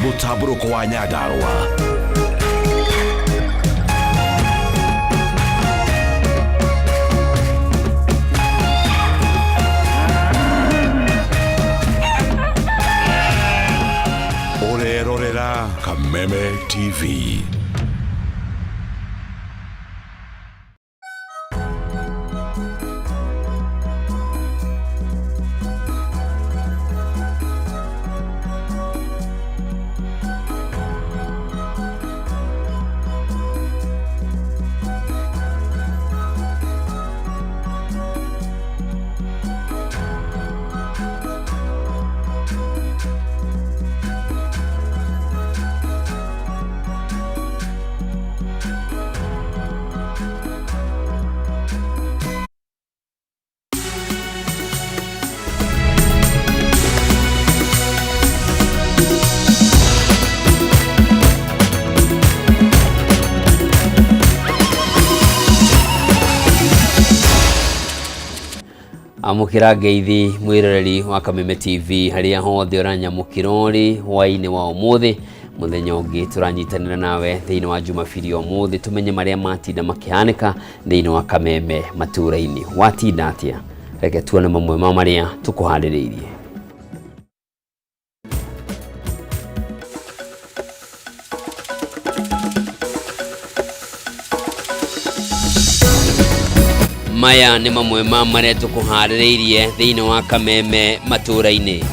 mũtambũrũko wa Nyandarua. Orerorera Kameme TV. Amukira ngeithi mwiroreri wa Kameme TV haria hothe uranyamukirori hwaini wa umuthi muthenya ungi turanyitanira nawe thiini wa Jumapili umuthi tumenye maria matinda makihanika thiini wa Kameme maturaini watinda atia reke tuone mamwe ma maria tukuhandiriirie. Maya ni mamwe ma maria tukuhandiriirie thiini wa Kameme maturaini.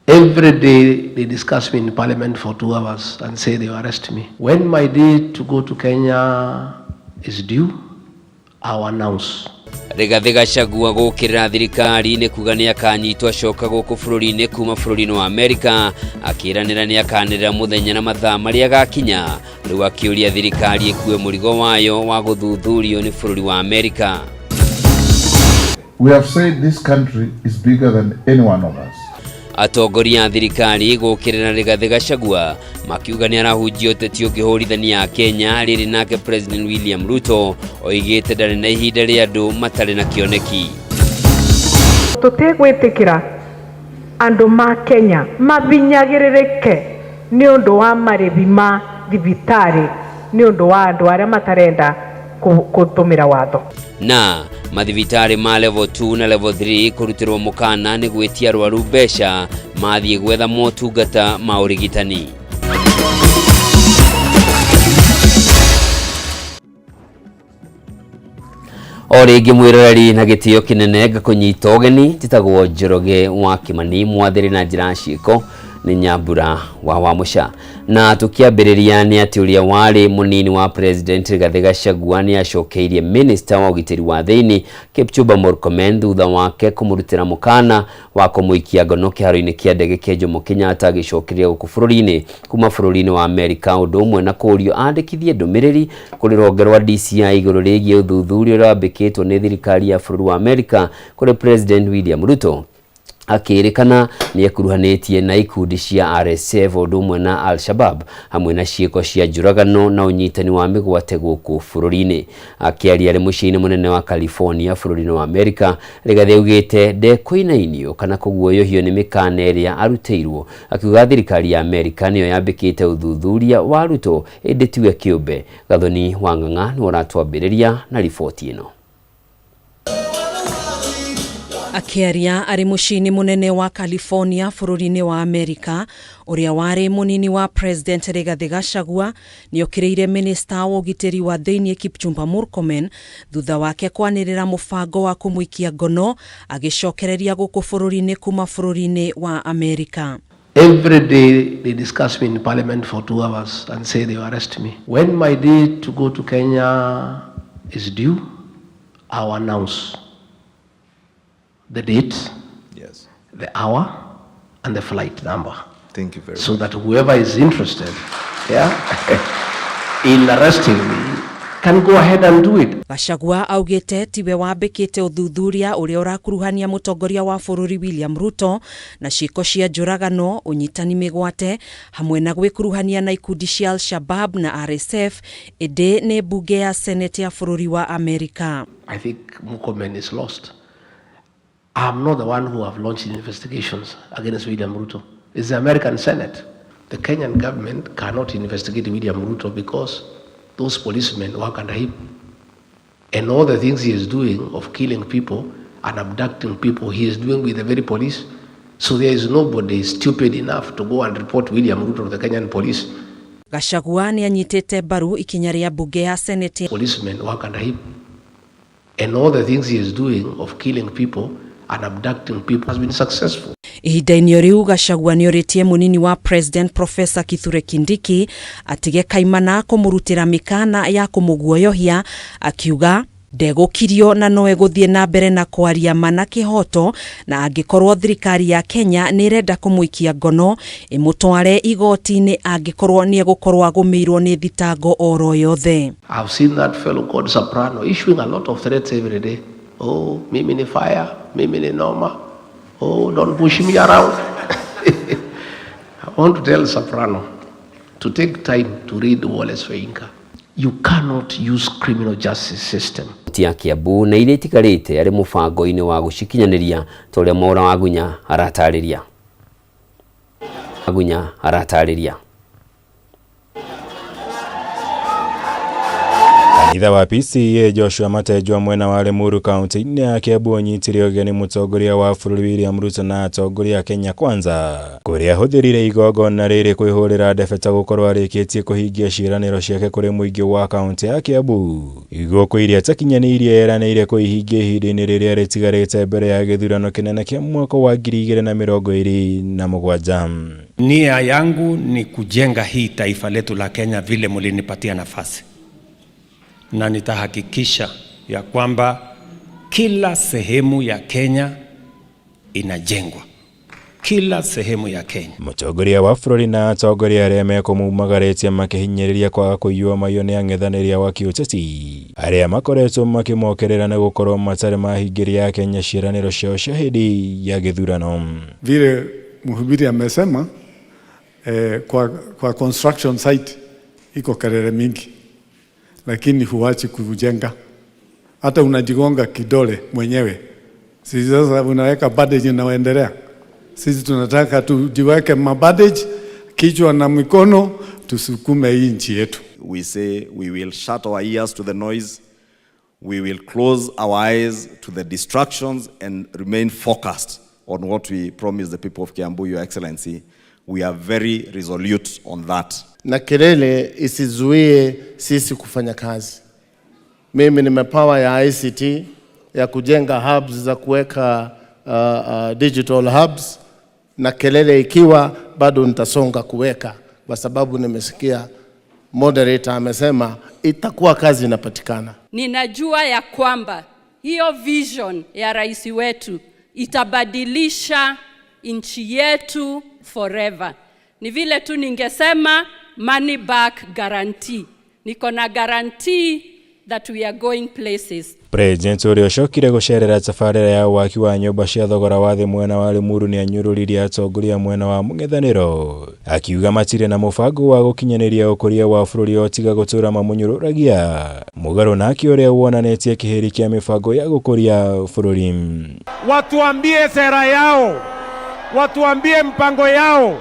Every day they discuss me in parliament for 2 hours and say they will arrest me. When my day to go to Kenya is due, I will announce. Rigathi Gachagua gukirira thirikari ni kuga ni akanyitwa acoka guku bururi-ini kuma bururi-ini wa Amerika akiranira ni akanirira muthenya na mathaa maria gakinya riu akiuria thirikari ikue murigo wayo wa guthuthurio ni bururi wa Amerika. We have said this country is bigger than any one of us. Atongoria thirikari gukirira Rigathi Gachagua makiuga ni arahunjia uteti ungihurithania Kenya riri nake President William Ruto oigite ndari na ihinda ria andu matari na kioneki. Tutigwitikira andu ma Kenya mabinyagiririke ni undu wa maribi ma thibitari ni undu wa andu aria matarenda kutumira watho. Na mathibitari ma level 2 na level 3 kurutirwo mukana ni gwitia arwaru mbeca mathie gwetha motungata ma urigitani. Oringi mwiroreri na gitio kinene gakunyita ugeni titagwo Njoroge wa Kimani mwathiri na njira ciiko ni Nyambura wa Wamusha. Na tukiambiriria ni ati uria wari munini wa President Rigathi Gachagua ni acokeirie Minister wa ugitiri wa thiini Kipchumba Murkomen thutha wake kumurutira mukana wa kumuikia ngono kiharo-ini kia ndege kia Jomo Kenyatta agicokeria guku bururi-ini kuma bururi-ini wa Amerika undu umwe na kurio andikithie ndumiriri kuri rwonge rwa DCI iguru rigie uthuthuria rwambikitwo ni thirikari ya bururi wa Amerika kuri President William Ruto akirikana ni ekuruhanetie na ikundi cia RSF undu umwe na Al-Shabab hamwe na ciiko cia njuragano na unyitani wa migwate guku bururi-ini. Akiaria ari muciĩ-ini munene wa California bururi-ini wa Amerika, Rigathi augite ndekuinainio kana kuguoyohio ni mikana iria aruteirwo akiuga thirikari ya Amerika niyo yambikite uthuthuria wa Ruto indi tiwe kiumbe. Gathoni wa Ng'ang'a ni uratwambiriria na riboti ino. Akiaria ari muciĩ-ini munene wa California bururi-ini wa Amerika, uria wari munini wa President Rigathi Gachagua ni okiriire Minister wa ugitiri wa thiini Kipchumba Murkomen thutha wake kwanirira mubango wa kumuikia ngono agicokereria guku bururi-ini kuma bururi-ini wa Amerika. Every day they discuss me in parliament for 2 hours and say they will arrest me. When my day to go to Kenya is due, I will announce the date, yes, the hour, and the flight number. Thank you very much. So that whoever is interested, in arresting me can go ahead and do it. Gachagua augite tiwe wambikite uthuthuria uria urakuruhania mutongoria wa bururi William Ruto na ciiko cia njuragano unyitani migwate hamwe na gwikuruhania na ikundi cia Al-Shabab na RSF indi ni bunge ya Senate ya bururi wa Amerika. I think Murkomen is lost. I'm not the one who have launched investigations against William Ruto. It's the American Senate. The Kenyan government cannot investigate William Ruto because those policemen work under him. And all the things he is doing of killing people and abducting people, he is doing with the very police. So there is nobody stupid enough to go and report William Ruto to the Kenyan police. Gachagua ni anyitete baru ikinya ria bunge ya Senate. Policemen work under him. And all the things he is doing of killing people and abducting people has been successful. Ihinda-inĩ riu Gachagua ni oritie munini wa President Professor Kithure Kindiki atige kaimana kumurutira mikana ya kumuguoyohia, akiuga ndegukirio na no eguthie na mbere na kwaria mana kihoto, na angikorwo thirikari ya Kenya ni irenda kumuikia ngono imutware igoti-ini angikorwo ni egukorwo agumirwo ni thitango oro yothe. I've seen that fellow called Soprano issuing a lot of threats every day. Oh, mimi ni fire, mimi ni noma. Oh, don't push me around. I want to tell Soprano to take time to read Wallace Soyinka. You cannot use criminal justice system. Tia Kiambu na ile itigarite ari mubango-ini wa gucikinyaniria toria Mwaura wa Gunya aratariria. Kanitha wa PCEA Joshua Matejwa mwena wa Limuru kaunti-ini ya Kiambu anyitire ugeni mutongoria wa bũrũri William Ruto na atongoria Kenya Kwanza kuria huthirire igongona riri kwihurira ndebeta gukorwo arikitie kuhingia ciiraniro ciake kuri muingi wa kaunti ya Kiambu igoko iria atakinyanirie eranire kuihingia ihinda-ini riria ritigarite mbere ya githurano kinene kia mwaka wa 2027. Nia yangu ni kujenga hii taifa letu la Kenya vile mulinipatia nafasi, na nitahakikisha ya kwamba kila sehemu ya Kenya inajengwa. Kila sehemu ya Kenya. Mutongoria wa bũrũri na atongoria aria mekumumagaritie makihinyiriria kwa kũiywo mayo ni ang'ethaniria wa kiũteti aria makoretwo makimokerera na gukorwo matari mahingiria Kenya ciiraniro ciao cia hindi ya githurano. Vile mhubiri amesema kwa construction site iko kelele mingi, lakini huachi kujenga. Hata unajigonga kidole mwenyewe. Sisi sasa unaweka bandage na uendelea. Sisi tunataka tujiweke mabandage kichwa na mikono tusukume hii nchi yetu. We say we will shut our ears to the noise. We will close our eyes to the distractions and remain focused on what we promise the people of Kiambu, Your Excellency. We are very resolute on that. Na kelele isizuie sisi kufanya kazi. Mimi nimepawa ya ICT ya kujenga hubs za kuweka digital hubs, na kelele ikiwa bado nitasonga kuweka, kwa sababu nimesikia moderator amesema itakuwa kazi inapatikana. Ninajua ya kwamba hiyo vision ya rais wetu itabadilisha nchi yetu forever. Ni vile tu ningesema money back guarantee. Niko na guarantee that we are going places. President uria ucokire gucerera tabarira ya waki wa nyumba cia thogora wa thi mwena wa Limuru ni anyururirie atongoria mwena wa mung'ethaniro, akiuga matire na mubango wa gukinyaniria ukuria wa bũrũri otiga gutura mamunyururagia mugaru na akiuria wonanitie kiheri kia mibango ya gukuria bũrũri. Watuambie sera yao, watuambie mpango yao,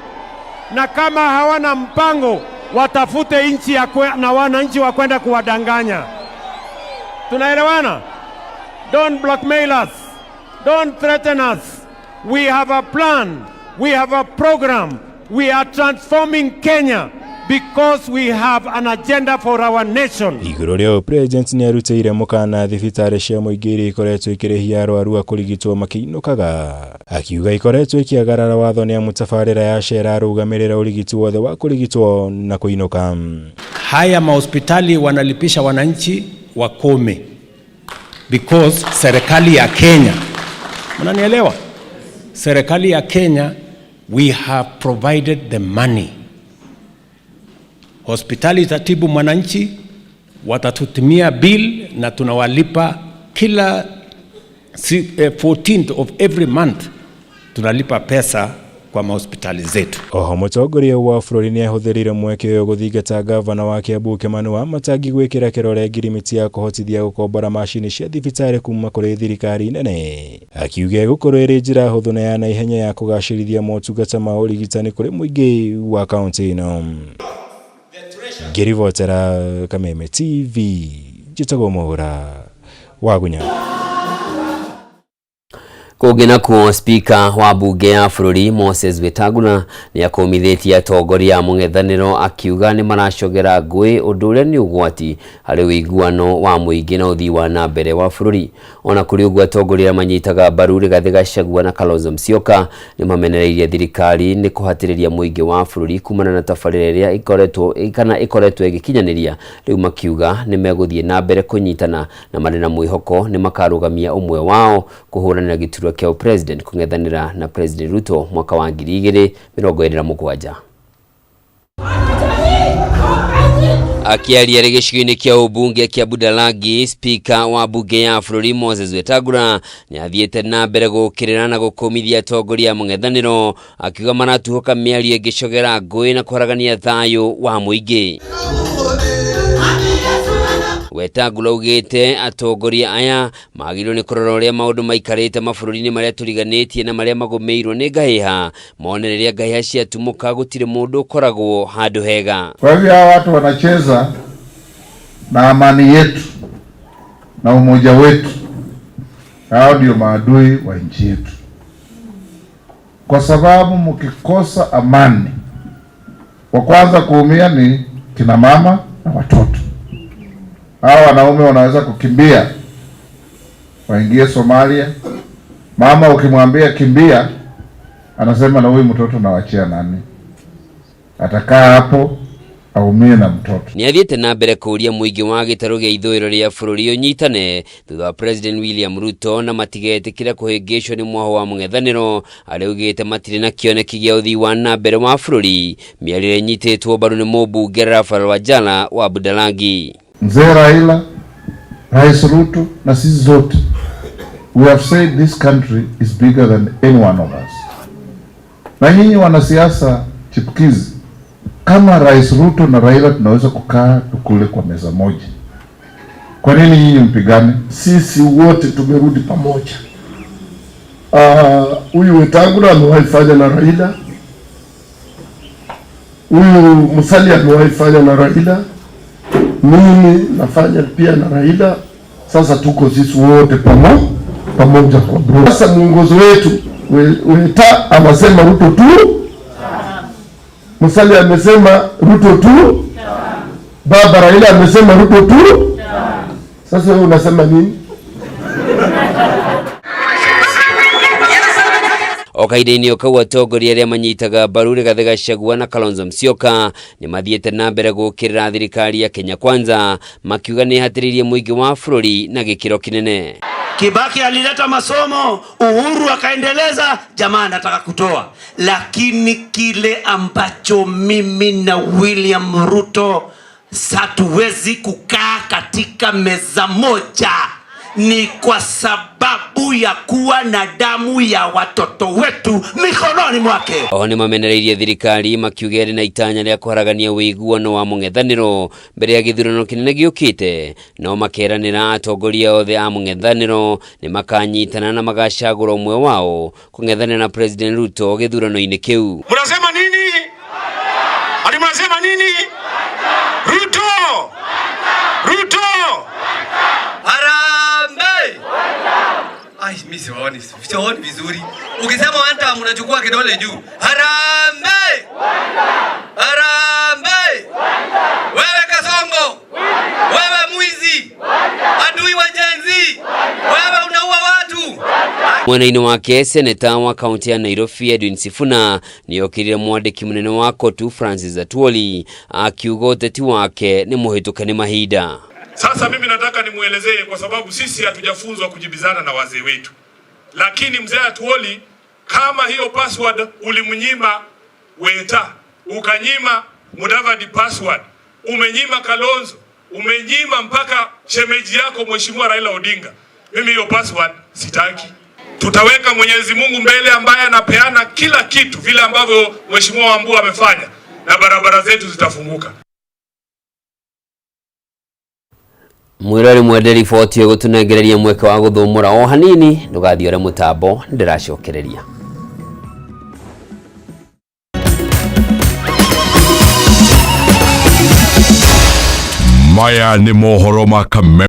na kama hawana mpango watafute nchi na wananchi wa kwenda kuwadanganya. Tunaelewana? Don't blackmail us. Don't threaten us. We have a plan. We have a program. We are transforming Kenya because we have an agenda for our nation. Iguru ria president ni arutire mukana thibitari cia muingi iria ikoretwo ikirihia arwaru a kurigitwo makiinukaga, akiuga ikoretwo ikiagarara watho ni mutabarira ya shera arugamirira urigiti wothe wa kurigitwo na kuinuka. Haya mahospitali wanalipisha wananchi wakome because serikali ya Kenya, mnanielewa? Serikali ya Kenya, we have provided the money. Hospitali itatibu mwananchi, watatutumia bill na tunawalipa kila 14th of every month, tunalipa pesa kwa mahospitali zetu. Oho mutongoria wa bũrũri nĩ ahũthĩrire mweke ũyũ gũthingata gavana wa Kiambu Kimani Wamatangi gwĩkĩra kĩrore ngirimiti ya kũhotithia gũkombora macini cia thibitarĩ kuma kũrĩ thirikari nene. Akiuga gũkorwo ĩrĩ njĩra hũthũ na ya naihenya ya kũgacĩrithia motungata ma ũrigitani kũrĩ mũingĩ wa kaunti ĩno. Ngĩribotera Kameme TV, njĩtagwo Mũhũra wa Gunya. Kũngĩna kuo spika wa bunge ya bũrũri Moses Wetangula nĩ akomithitie atongoria a mũng'ethanĩro akiuga nĩ maracogera ngũĩ ũndũ ũrĩa nĩ ũgwati harĩ ũiguano wa mũingĩ na ũthii wa na mbere wa bũrũri. Ona kũrĩ ũguo atongoria manyitaga mbaru Rigathĩ Gachagua na Kalonzo Musyoka nĩ mamenereirie thirikari nĩ kũhatĩrĩria mũingĩ wa bũrũri kumana na tabarĩra ĩrĩa ĩkoretwo ĩgĩkinyanĩria. Rĩu makiuga nĩ megũthiĩ na mbere kũnyitana na marĩ na mwĩhoko nĩ makarũgamia ũmwe wao kũhũranĩra gĩturwa kĩa president kũng'ethanĩra na President Ruto mwaka wa 2027. Akiaria gĩcigo-inĩ kĩa ũmbunge kĩa Budalangi, spika wa bunge ya bũrũri Moses Wetangula nĩ athiĩte na mbere gũkĩrĩra na gũkũmithia atongoria a mũng'ethanĩro akiuga maratuhoka mĩario ĩngĩcogera ngũĩ na kũharagania thayũ wa mũingĩ. Wetangula augĩte atongoria aya magĩrĩirwo nĩ kũrora ũrĩa maũndũ maikarĩte mabũrũri-inĩ marĩa tũriganĩtie na marĩa magũmĩirwo nĩ ngahĩha, mone rĩrĩa ngahĩha ciatumũka gũtirĩ mũndũ ũkoragwo handũ hega. Kwa hivyo hawa watu wanacheza na amani yetu na umoja wetu. Hao ndio maadui wa nchi yetu, kwa sababu mkikosa amani, wa kwanza kuumia ni kina mama na watoto. Hao wanaume wanaweza kukimbia waingie Somalia. Mama ukimwambia kimbia, anasema na huyu mtoto nawachia nani? Atakaa hapo aumie na mtoto. Nĩ athiĩte na mbere kũria mũingĩ wa gĩtarũ gĩa ithũĩro rĩa bũrũri ũnyitane thutha wa President William Ruto na matigetĩkĩra kũhĩngĩcwo nĩ mwaho wa mũng'ethanĩro arĩa augĩte matirĩ na kĩoneki gĩa ũthii wa na mbere wa bũrũri. Mĩario ĩnyitĩtwo mbaru nĩ mũmbunge Rafael Wanjala wa Budalangi. Mzee Raila, Rais Ruto na sisi zote, we have said this country is bigger than any one of us. Na nyinyi wanasiasa chipukizi, kama Rais Ruto na Raila tunaweza kukaa tukule kwa meza moja, kwa nini nyinyi mpigane? Sisi wote tumerudi pamoja. Huyu Wetangula amewahi fanya na Raila, huyu Musalia amewahi fanya na Raila, mimi nafanya pia na Raila. Sasa tuko sisi wote pamoja kwa bro. Sasa mwongozo wetu Weta anasema Ruto tu, Musalia amesema Ruto tu, baba Raila amesema Ruto tu. Sasa wewe unasema nini? Okaida-inĩ ũkau atongoria arĩa manyitaga mbaru Rigathĩ Gachagua na Kalonzo Musyoka nĩ mathiĩte na mbere gũkĩrĩra thirikari ya Kenya Kwanza makiuga nĩ hatĩrĩirie mũingĩ wa bũrũri na gĩkĩro kĩnene. Kibaki alileta masomo, Uhuru akaendeleza, jamaa anataka kutoa. Lakini kile ambacho mimi na William Ruto hatuwezi kukaa katika meza moja ni kwa sababu ya kuwa na damu ya watoto wetu mikononi mwake. Oho nĩ mamenereirie thirikari makiuga ĩrĩ na itanya rĩa kũharagania ũiguano wa mũng'ethanĩro mbere ya gĩthurano kĩnene gĩũkĩte, no makeranĩra atongoria othe a mũng'ethanĩro nĩ makanyitana na magacagũra ũmwe wao kũng'ethanĩra na President Ruto gĩthurano-inĩ kĩu. Mnasema nini? Ati mnasema nini? Ruto! Ruto! Ai, mimi sioni vizuri. Ukisema wanta mnachukua kidole juu. Harambee! Harambee! Wewe Kasongo! Wewe mwizi! Adui wa Gen Z! Wewe unaua watu! Mwena-inĩ wake seneta wa kaunti ya Nairobi Edwin Sifuna nĩokĩrire mwandĩki mũnene wa kotu Francis Atwoli akiuga ũteti wake nĩ mũhĩtũke nĩ mahinda. Sasa mimi nataka nimuelezee, kwa sababu sisi hatujafunzwa kujibizana na wazee wetu. Lakini mzee Atwoli, kama hiyo password ulimnyima Weta, ukanyima Mudavadi password, umenyima Kalonzo, umenyima mpaka shemeji yako Mheshimiwa Raila Odinga, mimi hiyo password sitaki. Tutaweka Mwenyezi Mungu mbele ambaye anapeana kila kitu vile ambavyo Mheshimiwa Wambua amefanya, na barabara zetu zitafunguka. Mwirori mwenderi foti gutunegereria mweke wa guthumura o hanini ndugathiore mutambo ndiracokereria. Maya ni mohoro ma